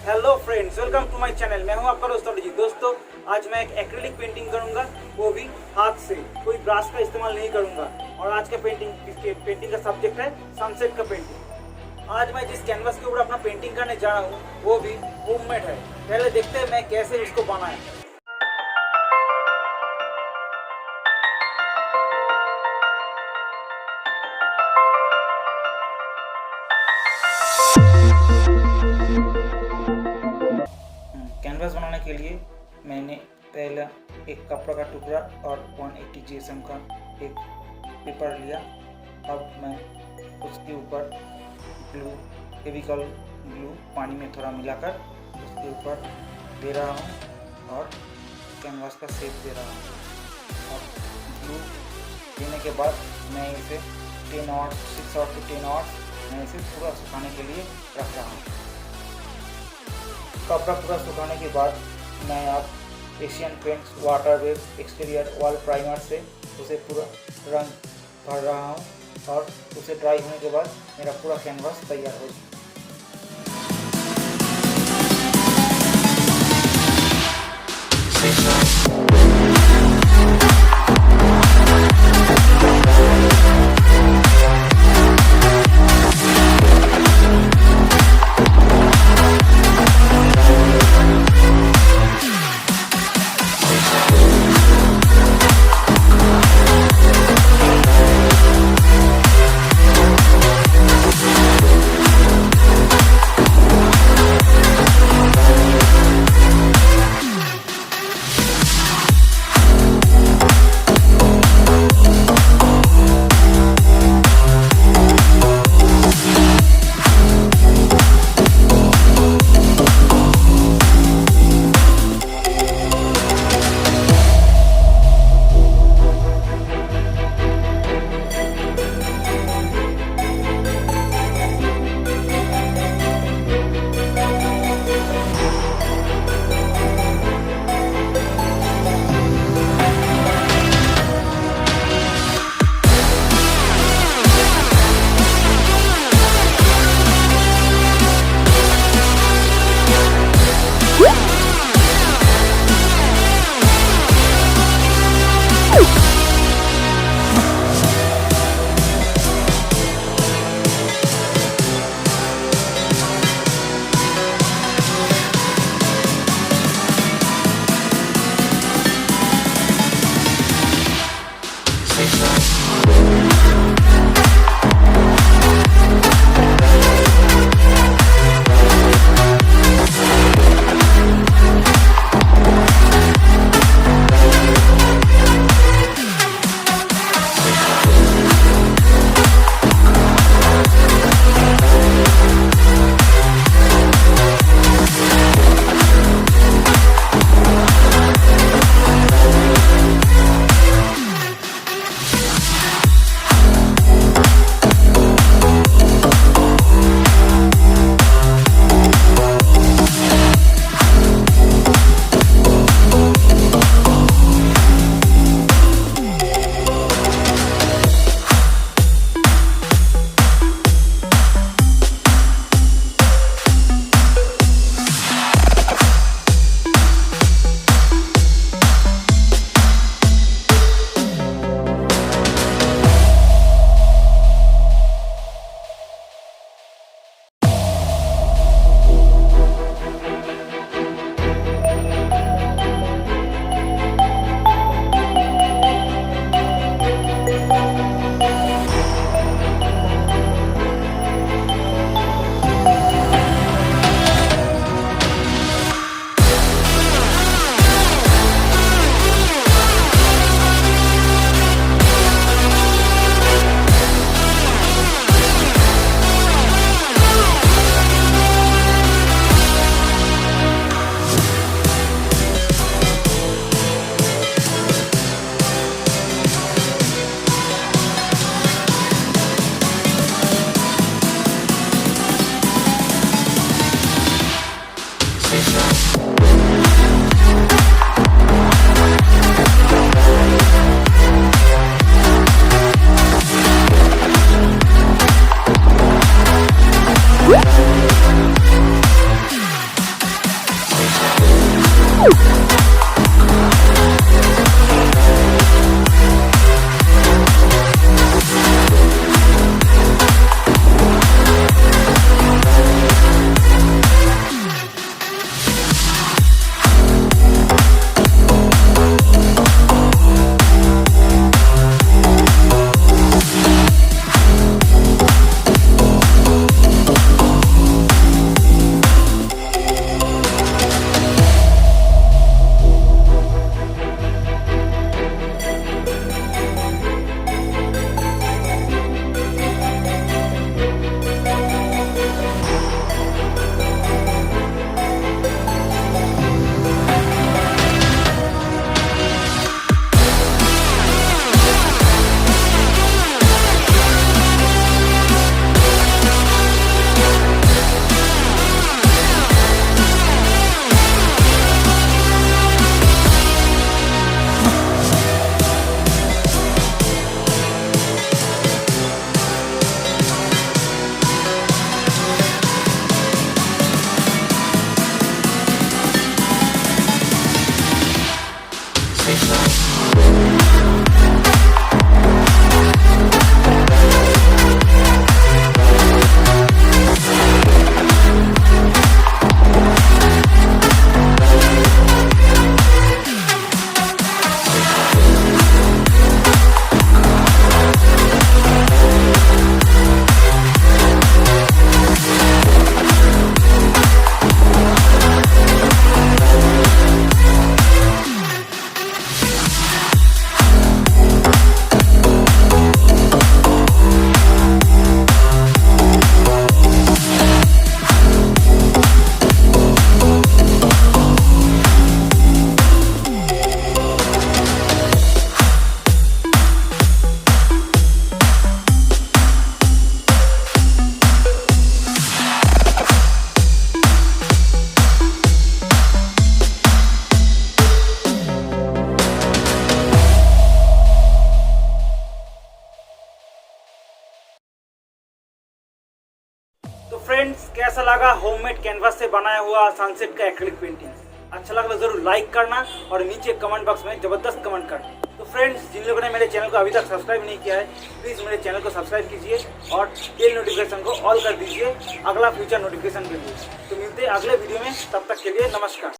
Hello friends, welcome to my channel. मैं हूं आपका दोस्त अरिजीत। दोस्तों, आज मैं एक एक्रिलिक पेंटिंग करूंगा, वो भी हाथ से, कोई ब्रश का इस्तेमाल नहीं करूंगा। और आज का पेंटिंग का सब्जेक्ट है सनसेट का पेंटिंग। आज मैं जिस कैनवास के ऊपर अपना पेंटिंग करने जा रहा हूँ वो भी होममेड है। पहले देखते हैं मैं कैसे उसको बनाया। कैनवास बनाने के लिए मैंने पहला एक कपड़ा का टुकड़ा और 180 जीएसएम का एक पेपर लिया। अब मैं उसके ऊपर फेविकॉल ग्लू पानी में थोड़ा मिलाकर उसके ऊपर दे रहा हूँ और कैनवास का शेप दे रहा हूँ। और ग्लू देने के बाद मैं इसे 6 आवर्स to 10 आवर्स मैं इसे पूरा सुखाने के लिए रख रहा हूँ। कपड़ा पूरा सुखाने के बाद मैं अब Asian paints water wave exterior wall primer से उसे पूरा रंग भर रहा हूँ और उसे ड्राई होने के बाद मेरा पूरा कैनवास तैयार हो जाए। तो फ्रेंड्स, कैसा लगा होममेड कैनवास से बनाया हुआ सनसेट का एक्रिलिक पेंटिंग? अच्छा लगा तो जरूर लाइक करना और नीचे कमेंट बॉक्स में जबरदस्त कमेंट करना। तो फ्रेंड्स, जिन लोगों ने मेरे चैनल को अभी तक सब्सक्राइब नहीं किया है, प्लीज़ मेरे चैनल को सब्सक्राइब कीजिए और बेल नोटिफिकेशन को ऑल कर दीजिए अगला फ्यूचर नोटिफिकेशन के लिए। तो मिलते हैं अगले वीडियो में, तब तक के लिए नमस्कार।